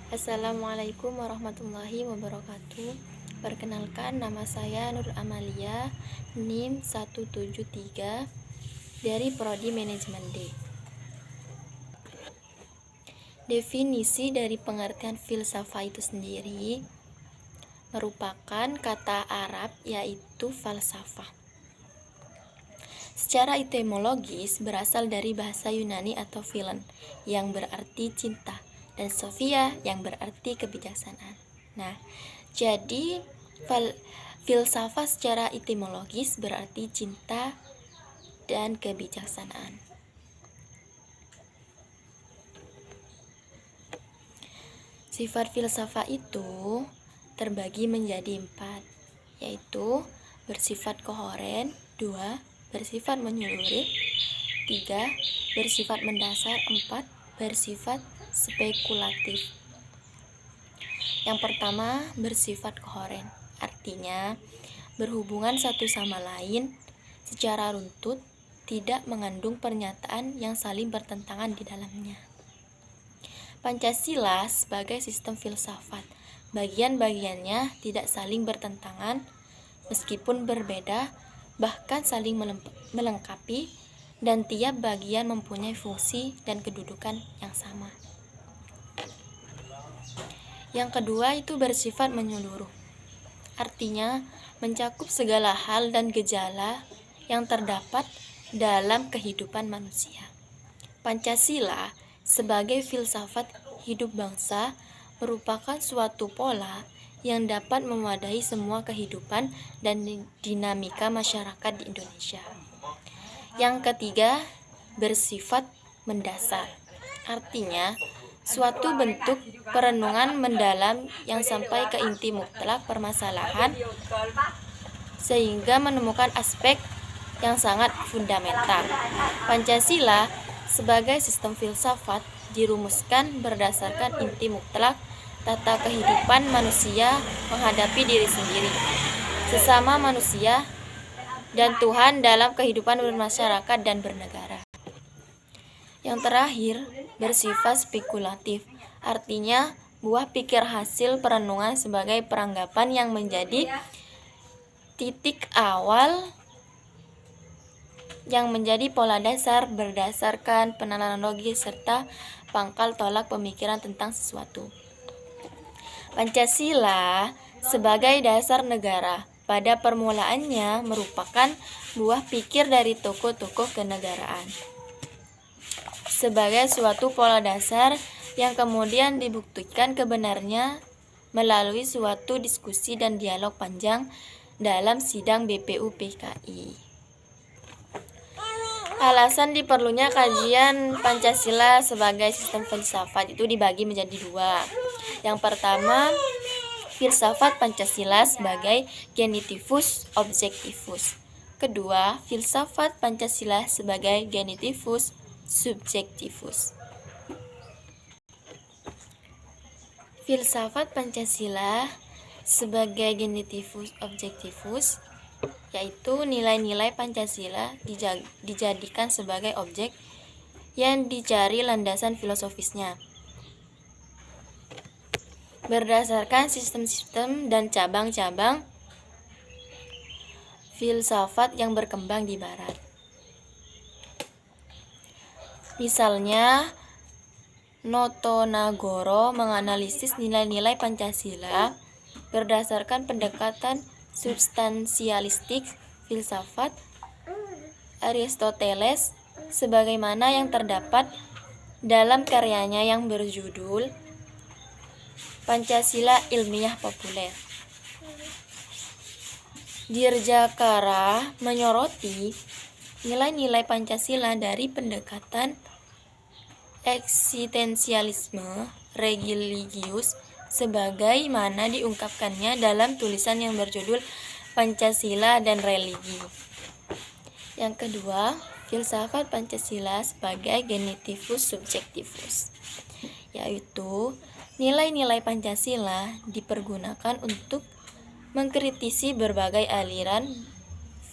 Assalamualaikum warahmatullahi wabarakatuh. Perkenalkan, nama saya Nur Amalia, NIM 173 dari Prodi Manajemen D. Definisi dari pengertian filsafah itu sendiri merupakan kata Arab yaitu falsafah. Secara etimologis berasal dari bahasa Yunani atau philen yang berarti cinta dan sophia yang berarti kebijaksanaan. Nah, jadi filsafah secara etimologis berarti cinta dan kebijaksanaan. Sifat filsafah itu terbagi menjadi 4, yaitu bersifat kohoren, 2, bersifat menyeluruh, 3, bersifat mendasar, 4, bersifat spekulatif. Yang pertama, bersifat kohoren, artinya berhubungan satu sama lain secara runtut, tidak mengandung pernyataan yang saling bertentangan di dalamnya. Pancasila sebagai sistem filsafat, bagian-bagiannya tidak saling bertentangan meskipun berbeda, bahkan saling melengkapi, dan tiap bagian mempunyai fungsi dan kedudukan yang sama. Yang kedua itu bersifat menyeluruh, artinya mencakup segala hal dan gejala yang terdapat dalam kehidupan manusia. Pancasila sebagai filsafat hidup bangsa merupakan suatu pola yang dapat mewadahi semua kehidupan dan dinamika masyarakat di Indonesia. Yang ketiga, bersifat mendasar, artinya suatu bentuk perenungan mendalam yang sampai ke inti mutlak permasalahan sehingga menemukan aspek yang sangat fundamental. Pancasila sebagai sistem filsafat dirumuskan berdasarkan inti mutlak tata kehidupan manusia menghadapi diri sendiri, sesama manusia, dan Tuhan dalam kehidupan bermasyarakat dan bernegara. Yang terakhir, bersifat spekulatif, artinya buah pikir hasil perenungan sebagai peranggapan yang menjadi titik awal yang menjadi pola dasar berdasarkan penalaran logis serta pangkal tolak pemikiran tentang sesuatu. Pancasila sebagai dasar negara pada permulaannya merupakan buah pikir dari tokoh-tokoh kenegaraan sebagai suatu pola dasar yang kemudian dibuktikan kebenarnya melalui suatu diskusi dan dialog panjang dalam sidang BPUPKI. Alasan diperlunya kajian Pancasila sebagai sistem filsafat itu dibagi menjadi 2. Yang pertama, filsafat Pancasila sebagai genitivus objektivus. Kedua, filsafat Pancasila sebagai genitivus subjektivus. Filsafat Pancasila sebagai genitivus objektivus yaitu nilai-nilai Pancasila dijadikan sebagai objek yang dicari landasan filosofisnya berdasarkan sistem-sistem dan cabang-cabang filsafat yang berkembang di barat. Misalnya, Notonagoro menganalisis nilai-nilai Pancasila berdasarkan pendekatan substansialistik filsafat Aristoteles sebagaimana yang terdapat dalam karyanya yang berjudul Pancasila Ilmiah Populer. Dirjakara menyoroti nilai-nilai Pancasila dari pendekatan eksistensialisme religius sebagaimana diungkapkannya dalam tulisan yang berjudul Pancasila dan Religi. Yang kedua, filsafat Pancasila sebagai genitivus subjektivus, yaitu nilai-nilai Pancasila dipergunakan untuk mengkritisi berbagai aliran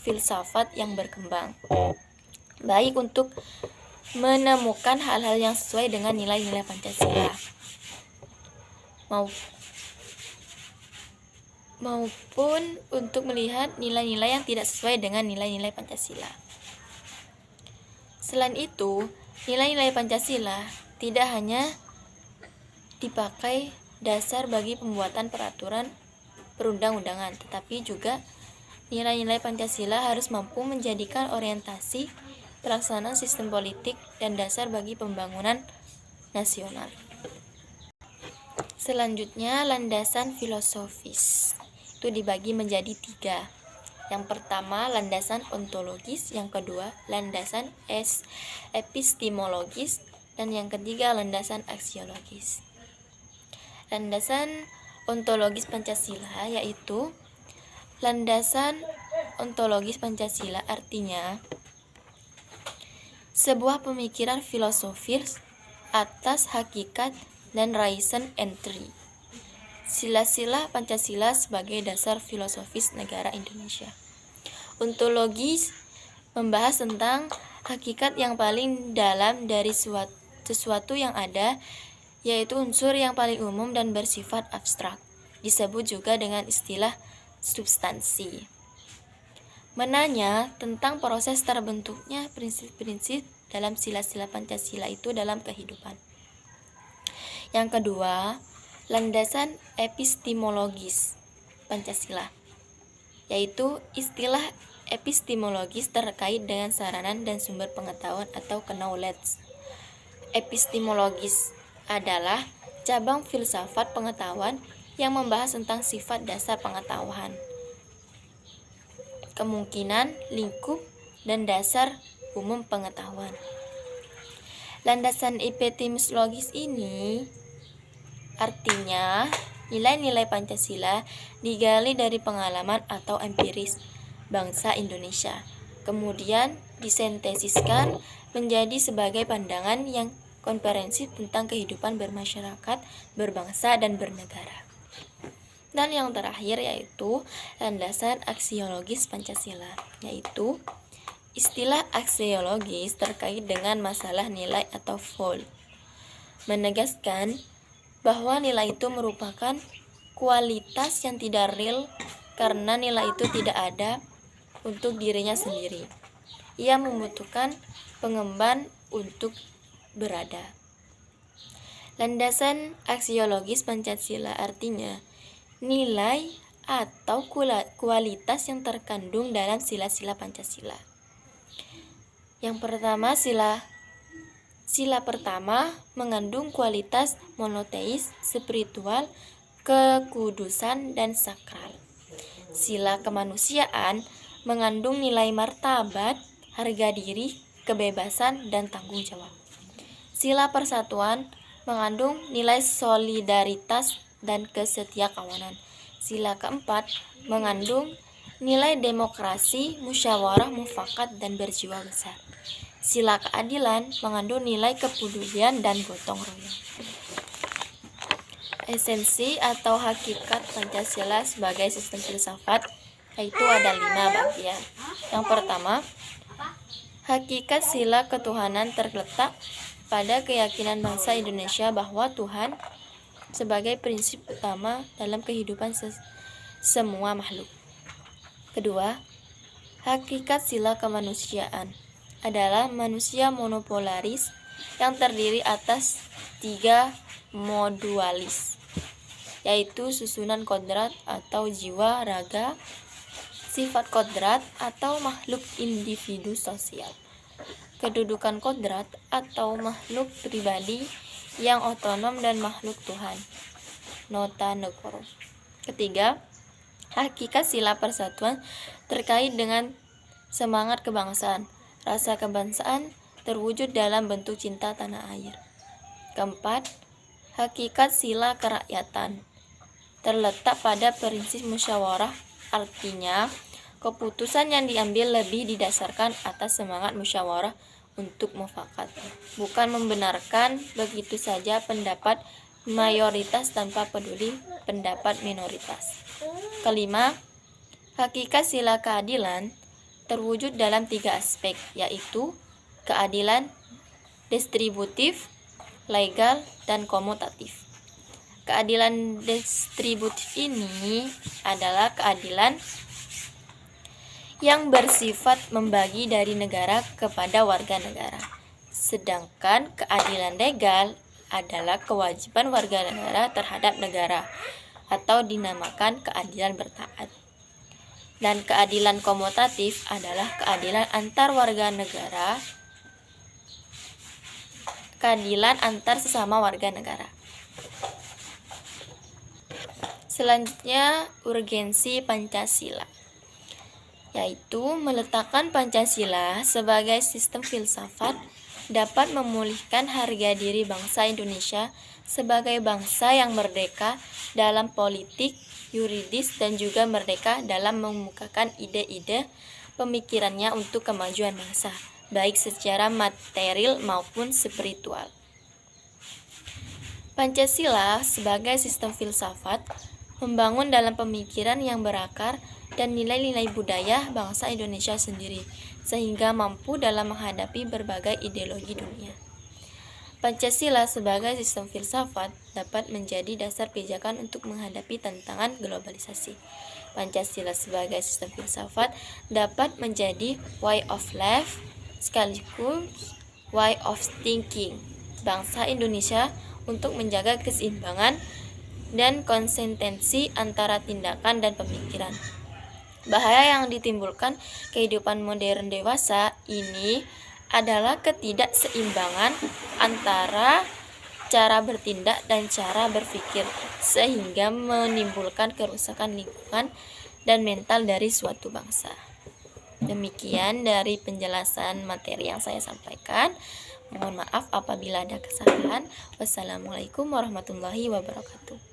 filsafat yang berkembang, baik untuk menemukan hal-hal yang sesuai dengan nilai-nilai Pancasila maupun untuk melihat nilai-nilai yang tidak sesuai dengan nilai-nilai Pancasila. Selain itu, nilai-nilai Pancasila tidak hanya dipakai dasar bagi pembuatan peraturan perundang-undangan, tetapi juga nilai-nilai Pancasila harus mampu menjadikan orientasi pelaksanaan sistem politik dan dasar bagi pembangunan nasional. Selanjutnya, landasan filosofis itu dibagi menjadi 3. Yang pertama, landasan ontologis, yang kedua, landasan epistemologis, dan yang ketiga, landasan aksiologis. Landasan ontologis Pancasila yaitu landasan ontologis Pancasila artinya sebuah pemikiran filosofis atas hakikat dan reason entry. Sila-sila Pancasila sebagai dasar filosofis negara Indonesia. Ontologis membahas tentang hakikat yang paling dalam dari sesuatu yang ada, yaitu unsur yang paling umum dan bersifat abstrak. Disebut juga dengan istilah substansi. Menanya tentang proses terbentuknya prinsip-prinsip dalam sila-sila Pancasila itu dalam kehidupan. Yang kedua, landasan epistemologis Pancasila, yaitu istilah epistemologis terkait dengan sarana dan sumber pengetahuan atau knowledge. Epistemologis adalah cabang filsafat pengetahuan yang membahas tentang sifat dasar pengetahuan, kemungkinan, lingkup, dan dasar umum pengetahuan. Landasan epistemologis ini artinya nilai-nilai Pancasila digali dari pengalaman atau empiris bangsa Indonesia, kemudian disintesiskan menjadi sebagai pandangan yang komprehensif tentang kehidupan bermasyarakat, berbangsa, dan bernegara. Dan yang terakhir yaitu landasan aksiologis Pancasila, yaitu istilah aksiologis terkait dengan masalah nilai atau value, menegaskan bahwa nilai itu merupakan kualitas yang tidak real karena nilai itu tidak ada untuk dirinya sendiri. Ia membutuhkan pengemban untuk berada. Landasan aksiologis Pancasila artinya nilai atau kualitas yang terkandung dalam sila-sila Pancasila. Yang pertama, Sila pertama mengandung kualitas monoteis, spiritual, kekudusan, dan sakral. Sila kemanusiaan mengandung nilai martabat, harga diri, kebebasan, dan tanggung jawab. Sila persatuan mengandung nilai solidaritas dan kesetiakawanan. Sila keempat mengandung nilai demokrasi, musyawarah, mufakat, dan berjiwa besar. Sila keadilan mengandung nilai kepedulian dan gotong royong. Esensi atau hakikat Pancasila sebagai sistem filsafat yaitu ada 5 bagian. Yang pertama, hakikat sila ketuhanan terletak pada keyakinan bangsa Indonesia bahwa Tuhan sebagai prinsip utama dalam kehidupan semua makhluk. Kedua, hakikat sila kemanusiaan adalah manusia monopolaris yang terdiri atas 3 modualis, yaitu susunan kodrat atau jiwa raga, sifat kodrat atau makhluk individu sosial, kedudukan kodrat atau makhluk pribadi yang otonom, dan makhluk Tuhan, nota negoro. Ketiga, hakikat sila persatuan terkait dengan semangat kebangsaan. Rasa kebangsaan terwujud dalam bentuk cinta tanah air. Keempat, hakikat sila kerakyatan terletak pada prinsip musyawarah, artinya keputusan yang diambil lebih didasarkan atas semangat musyawarah untuk mufakat, bukan membenarkan begitu saja pendapat mayoritas tanpa peduli pendapat minoritas. Kelima, hakikat sila keadilan terwujud dalam 3 aspek, yaitu keadilan distributif, legal, dan komutatif. keadilan distributif ini adalah keadilan yang bersifat membagi dari negara kepada warga negara. Sedangkan keadilan legal adalah kewajiban warga negara terhadap negara atau dinamakan keadilan bertaat. Dan keadilan komutatif adalah keadilan antar warga negara, keadilan antar sesama warga negara. Selanjutnya, urgensi Pancasila, yaitu meletakkan Pancasila sebagai sistem filsafat dapat memulihkan harga diri bangsa Indonesia sebagai bangsa yang merdeka dalam politik, yuridis, dan juga merdeka dalam mengemukakan ide-ide pemikirannya untuk kemajuan bangsa, baik secara material maupun spiritual. Pancasila sebagai sistem filsafat membangun dalam pemikiran yang berakar dan nilai-nilai budaya bangsa Indonesia sendiri, sehingga mampu dalam menghadapi berbagai ideologi dunia. Pancasila sebagai sistem filsafat dapat menjadi dasar pijakan untuk menghadapi tantangan globalisasi. Pancasila sebagai sistem filsafat dapat menjadi way of life sekaligus way of thinking bangsa Indonesia untuk menjaga keseimbangan dan konsistensi antara tindakan dan pemikiran. Bahaya yang ditimbulkan kehidupan modern dewasa ini adalah ketidakseimbangan antara cara bertindak dan cara berpikir, sehingga menimbulkan kerusakan lingkungan dan mental dari suatu bangsa. Demikian dari penjelasan materi yang saya sampaikan. Mohon maaf apabila ada kesalahan. Wassalamualaikum warahmatullahi wabarakatuh.